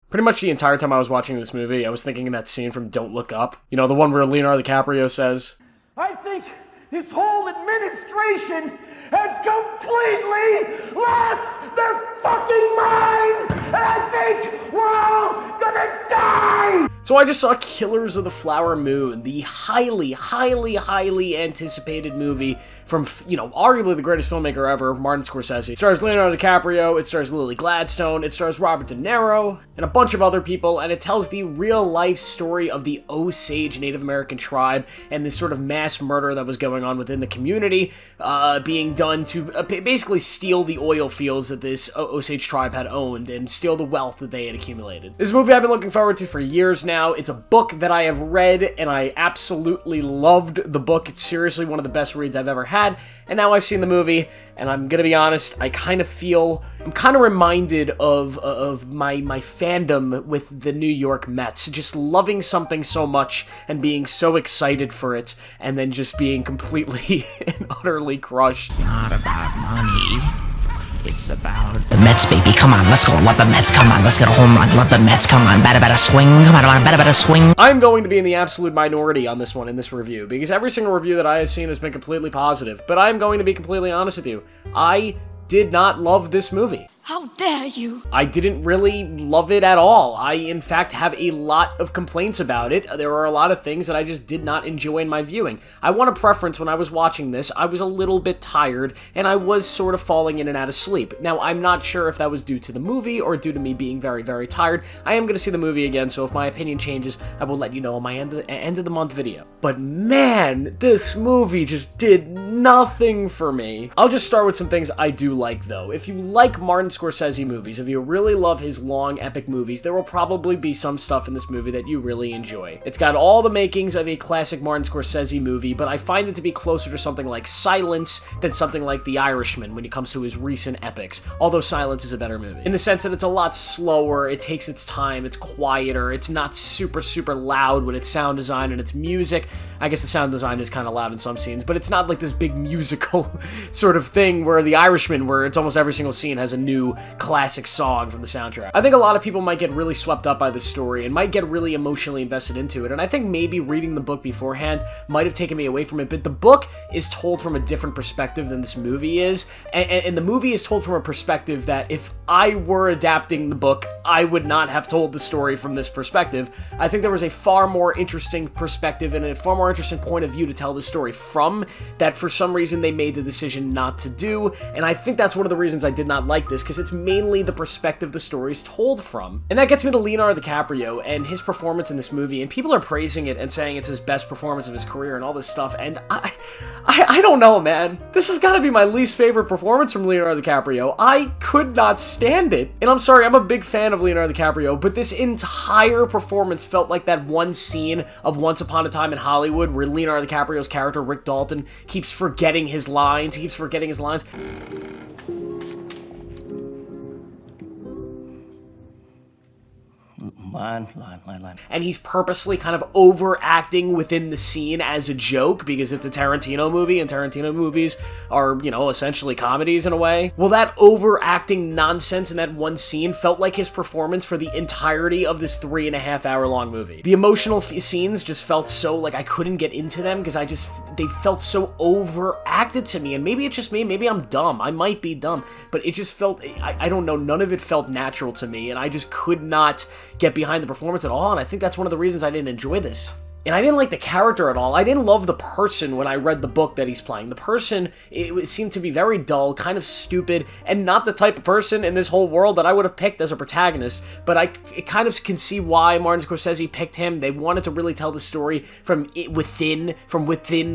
Pretty much the entire time I was watching this movie, I was thinking of that scene from Don't Look Up. You know, the one where Leonardo DiCaprio says, I think this whole administration has completely lost their fucking mind! And I think we're all gonna die! So I just saw Killers of the Flower Moon, the highly, highly, highly anticipated movie from, you know, arguably the greatest filmmaker ever, Martin Scorsese. It stars Leonardo DiCaprio, it stars Lily Gladstone, it stars Robert De Niro, and a bunch of other people, and it tells the real-life story of the Osage Native American tribe and this sort of mass murder that was going on within the community, being done to basically steal the oil fields that this Osage tribe had owned and steal the wealth that they had accumulated. This movie I've been looking forward to for years now. It's a book that I have read, and I absolutely loved the book. It's seriously one of the best reads I've ever had, and now I've seen the movie, and I'm gonna be honest, I'm kind of reminded of my fandom with the New York Mets, just loving something so much and being so excited for it, and then just being completely and utterly crushed. It's not about money. It's about the Mets, baby. Come on, let's go. Love the Mets. Come on, let's get a home run. Love the Mets. Come on, batter, swing. Come on, batter, swing. I'm going to be in the absolute minority on this one, in this review, because every single review that I have seen has been completely positive. But I'm going to be completely honest with you. I did not love this movie. How dare you? I didn't really love it at all. I, in fact, have a lot of complaints about it. There are a lot of things that I just did not enjoy in my viewing. I want a preference when I was watching this. I was a little bit tired, and I was sort of falling in and out of sleep. Now, I'm not sure if that was due to the movie or due to me being very, very tired. I am going to see the movie again, so if my opinion changes, I will let you know in my end of the month video. But man, this movie just did nothing for me. I'll just start with some things I do like, though. If you like Martin Scorsese movies, if you really love his long, epic movies, there will probably be some stuff in this movie that you really enjoy. It's got all the makings of a classic Martin Scorsese movie, but I find it to be closer to something like Silence than something like The Irishman when it comes to his recent epics, although Silence is a better movie. In the sense that it's a lot slower, it takes its time, it's quieter, it's not super, super loud with its sound design and its music. I guess the sound design is kind of loud in some scenes, but it's not like this big musical sort of thing where The Irishman, where it's almost every single scene has a new classic song from the soundtrack. I think a lot of people might get really swept up by this story and might get really emotionally invested into it, and I think maybe reading the book beforehand might have taken me away from it, but the book is told from a different perspective than this movie is, and the movie is told from a perspective that if I were adapting the book, I would not have told the story from this perspective. I think there was a far more interesting perspective and a far more interesting point of view to tell the story from that for some reason they made the decision not to do, and I think that's one of the reasons I did not like this, because it's mainly the perspective the story's told from. And that gets me to Leonardo DiCaprio and his performance in this movie, and people are praising it and saying it's his best performance of his career and all this stuff, and I don't know, man. This has got to be my least favorite performance from Leonardo DiCaprio. I could not stand it. And I'm sorry, I'm a big fan of Leonardo DiCaprio, but this entire performance felt like that one scene of Once Upon a Time in Hollywood where Leonardo DiCaprio's character, Rick Dalton, keeps forgetting his lines. He keeps forgetting his lines. Line. And he's purposely kind of overacting within the scene as a joke because it's a Tarantino movie, and Tarantino movies are, you know, essentially comedies in a way. Well, that overacting nonsense in that one scene felt like his performance for the entirety of this 3.5 hour long movie. The emotional scenes just felt so like I couldn't get into them because they felt so overacted to me, and maybe it's just me, maybe I'm dumb, I might be dumb, but it just felt, I don't know, none of it felt natural to me, and I just could not get behind the performance at all, and I think that's one of the reasons I didn't enjoy this. And I didn't like the character at all. I didn't love the person when I read the book that he's playing. The person, it seemed to be very dull, kind of stupid, and not the type of person in this whole world that I would have picked as a protagonist. But I kind of can see why Martin Scorsese picked him. They wanted to really tell the story from within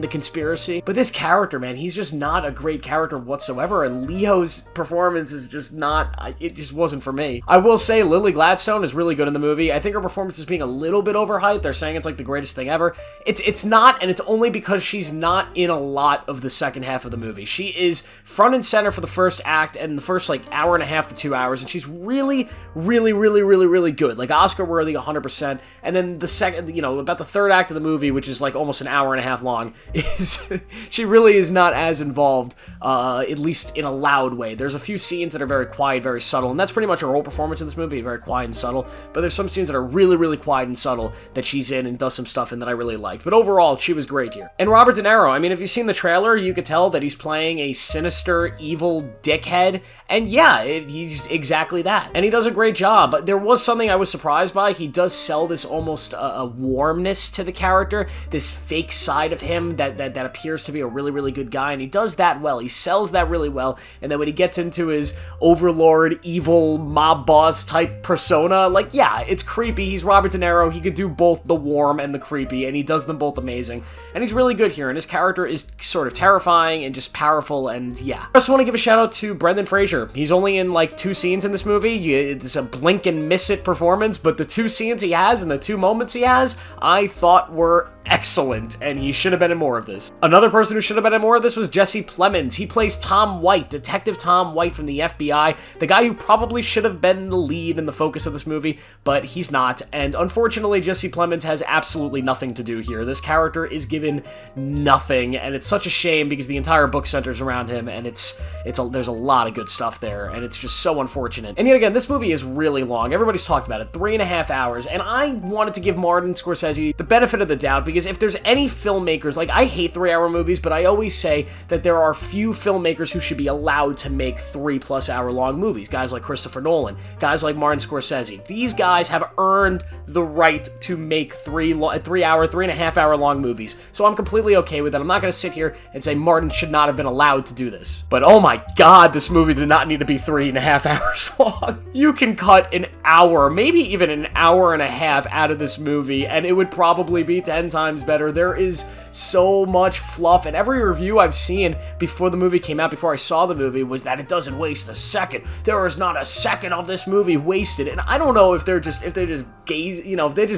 the conspiracy. But this character, man, he's just not a great character whatsoever, and Leo's performance is just not, it just wasn't for me. I will say Lily Gladstone is really good in the movie. I think her performance is being a little bit overhyped. They're saying it's like the greatest greatest thing ever. It's not, and it's only because she's not in a lot of the second half of the movie. She is front and center for the first act and the first, like, hour and a half to 2 hours, and she's really, really, really, really, really good. Like, Oscar-worthy 100%. And then the second, you know, about the third act of the movie, which is, like, almost an hour and a half long, is she really is not as involved, at least in a loud way. There's a few scenes that are very quiet, very subtle, and that's pretty much her whole performance in this movie, very quiet and subtle. But there's some scenes that are really, really quiet and subtle that she's in and does some stuff in that I really liked. But overall, she was great here. And Robert De Niro, I mean, if you've seen the trailer, you could tell that he's playing a sinister, evil dickhead. And yeah, he's exactly that. And he does a great job. But there was something I was surprised by. He does sell this almost a warmness to the character, this fake side of him that appears to be a really, really good guy. And he does that well. He sells that really well. And then when he gets into his overlord, evil, mob boss type persona, like, yeah, it's creepy. He's Robert De Niro. He could do both the warm and the creepy, and he does them both amazing. And he's really good here, and his character is sort of terrifying and just powerful, and yeah. I also want to give a shout out to Brendan Fraser. He's only in like 2 scenes in this movie. It's a blink and miss it performance, but the 2 scenes he has and the 2 moments he has, I thought were excellent, and he should have been in more of this. Another person who should have been in more of this was Jesse Plemons. He plays Tom White, Detective Tom White from the FBI, the guy who probably should have been the lead and the focus of this movie, but he's not, and unfortunately Jesse Plemons has absolutely nothing to do here. This character is given nothing, and it's such a shame because the entire book centers around him, and there's a lot of good stuff there, and it's just so unfortunate. And yet again, this movie is really long. Everybody's talked about it, 3.5 hours, and I wanted to give Martin Scorsese the benefit of the doubt because if there's any filmmakers, like, I hate 3-hour movies, but I always say that there are few filmmakers who should be allowed to make 3+ hour long movies. Guys like Christopher Nolan, guys like Martin Scorsese. These guys have earned the right to make 3.5 hour long movies. So I'm completely okay with that. I'm not going to sit here and say Martin should not have been allowed to do this. But oh my god, this movie did not need to be 3.5 hours long. You can cut an hour, maybe even an hour and a half out of this movie, and it would probably be 10 times better. There is so much fluff, and every review I've seen before the movie came out, before I saw the movie, was that it doesn't waste a second. There is not a second of this movie wasted, and I don't know if they're just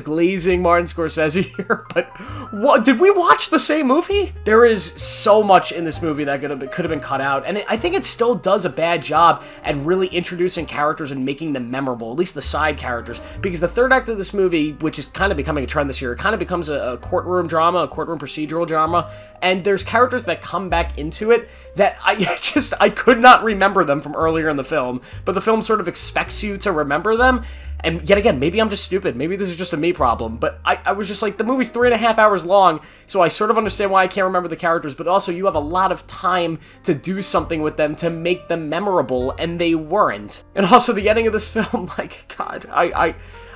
glazing Martin Scorsese here, but what, did we watch the same movie? There is so much in this movie that could have been cut out, and I think it still does a bad job at really introducing characters and making them memorable, at least the side characters, because the third act of this movie, which is kind of becoming a trend this year, it kind of becomes a courtroom drama, a courtroom procedural drama, and there's characters that come back into it that I could not remember them from earlier in the film, but the film sort of expects you to remember them. And yet again, maybe I'm just stupid. Maybe this is just a me problem. But I was just like, the movie's 3.5 hours long, so I sort of understand why I can't remember the characters, but also you have a lot of time to do something with them to make them memorable, and they weren't. And also the ending of this film, like, God,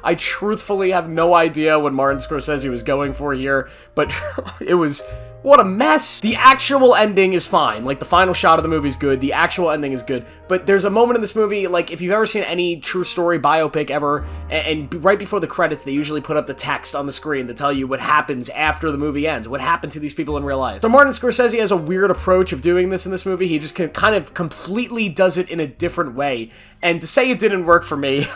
I truthfully have no idea what Martin Scorsese was going for here, but it was... what a mess! The actual ending is fine. Like, the final shot of the movie is good. The actual ending is good. But there's a moment in this movie, like, if you've ever seen any true story biopic ever, and right before the credits, they usually put up the text on the screen to tell you what happens after the movie ends. What happened to these people in real life. So Martin Scorsese has a weird approach of doing this in this movie. He just kind of completely does it in a different way. And to say it didn't work for me,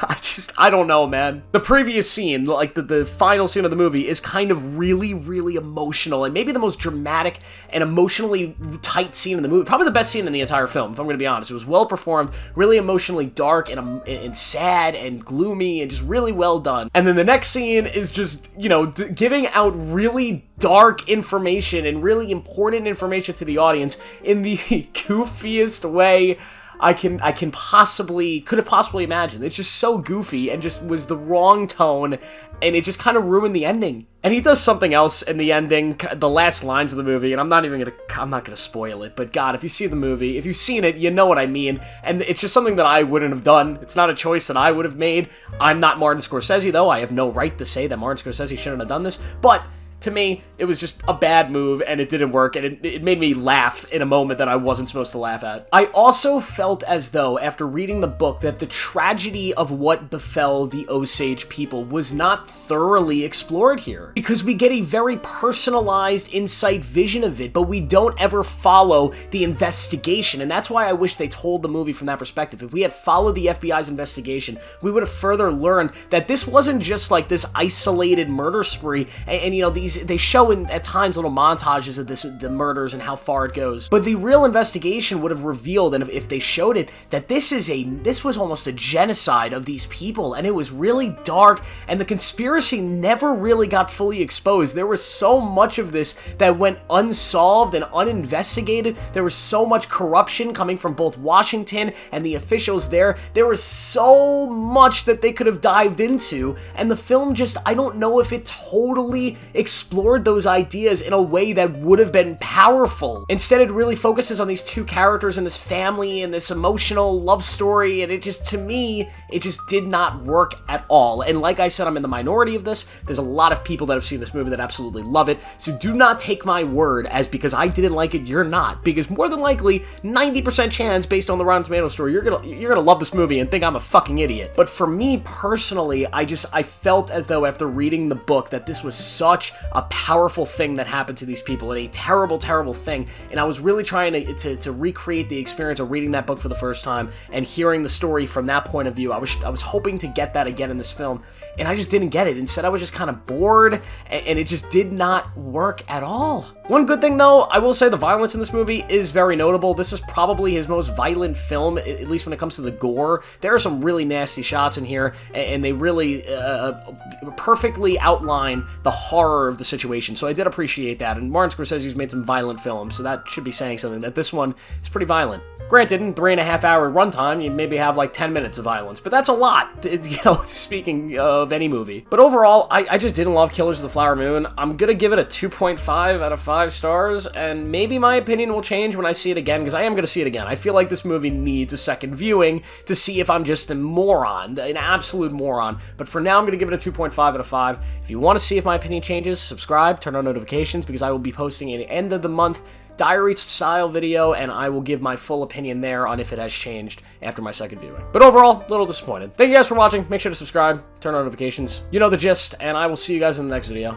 I don't know, man. The previous scene, like the final scene of the movie, is kind of really, really emotional, and maybe the most dramatic and emotionally tight scene in the movie. Probably the best scene in the entire film, if I'm going to be honest. It was well performed, really emotionally dark and sad and gloomy, and just really well done. And then the next scene is just, you know, giving out really dark information and really important information to the audience in the goofiest way I could have possibly imagined. It's just so goofy and just was the wrong tone, and it just kind of ruined the ending. And he does something else in the ending, the last lines of the movie, and I'm not gonna spoil it, but God, if you see the movie, if you've seen it, you know what I mean, and it's just something that I wouldn't have done. It's not a choice that I would have made. I'm not Martin Scorsese, though. I have no right to say that Martin Scorsese shouldn't have done this, but to me, it was just a bad move, and it didn't work, and it made me laugh in a moment that I wasn't supposed to laugh at. I also felt as though, after reading the book, that the tragedy of what befell the Osage people was not thoroughly explored here, because we get a very personalized, insight vision of it, but we don't ever follow the investigation, and that's why I wish they told the movie from that perspective. If we had followed the FBI's investigation, we would have further learned that this wasn't just like this isolated murder spree, and you know, these they show at times little montages of the murders and how far it goes. But the real investigation would have revealed, and if they showed it, that this was almost a genocide of these people, and it was really dark, and the conspiracy never really got fully exposed. There was so much of this that went unsolved and uninvestigated. There was so much corruption coming from both Washington and the officials there. There was so much that they could have dived into, and the film just, I don't know if it totally explored those ideas in a way that would have been powerful. Instead, it really focuses on these two characters and this family and this emotional love story, and it just, to me, it just did not work at all. And like I said, I'm in the minority of this. There's a lot of people that have seen this movie that absolutely love it, so do not take my word as because I didn't like it, you're not, because more than likely, 90% chance based on the Rotten Tomatoes story, you're gonna love this movie and think I'm a fucking idiot. But for me personally, I felt as though after reading the book that this was such a powerful thing that happened to these people, and a terrible, terrible thing, and I was really trying to recreate the experience of reading that book for the first time and hearing the story from that point of view. I was hoping to get that again in this film, and I just didn't get it. Instead, I was just kind of bored, and it just did not work at all. One good thing, though, I will say the violence in this movie is very notable. This is probably his most violent film, at least when it comes to the gore. There are some really nasty shots in here, and they really perfectly outline the horror of the situation, so I did appreciate that. And Martin Scorsese's made some violent films, so that should be saying something, that this one is pretty violent. Granted, in 3.5-hour runtime, you maybe have like 10 minutes of violence, but that's a lot, speaking of any movie. But overall, I just didn't love Killers of the Flower Moon. I'm gonna give it a 2.5 out of 5 stars, and maybe my opinion will change when I see it again, because I am gonna see it again. I feel like this movie needs a second viewing to see if I'm just a moron, an absolute moron. But for now, I'm gonna give it a 2.5 out of 5. If you want to see if my opinion changes, subscribe, turn on notifications, because I will be posting an end of the month diary style video, and I will give my full opinion there on if it has changed after my second viewing. But overall, a little disappointed. Thank you guys for watching. Make sure to subscribe, turn on notifications. You know the gist, and I will see you guys in the next video.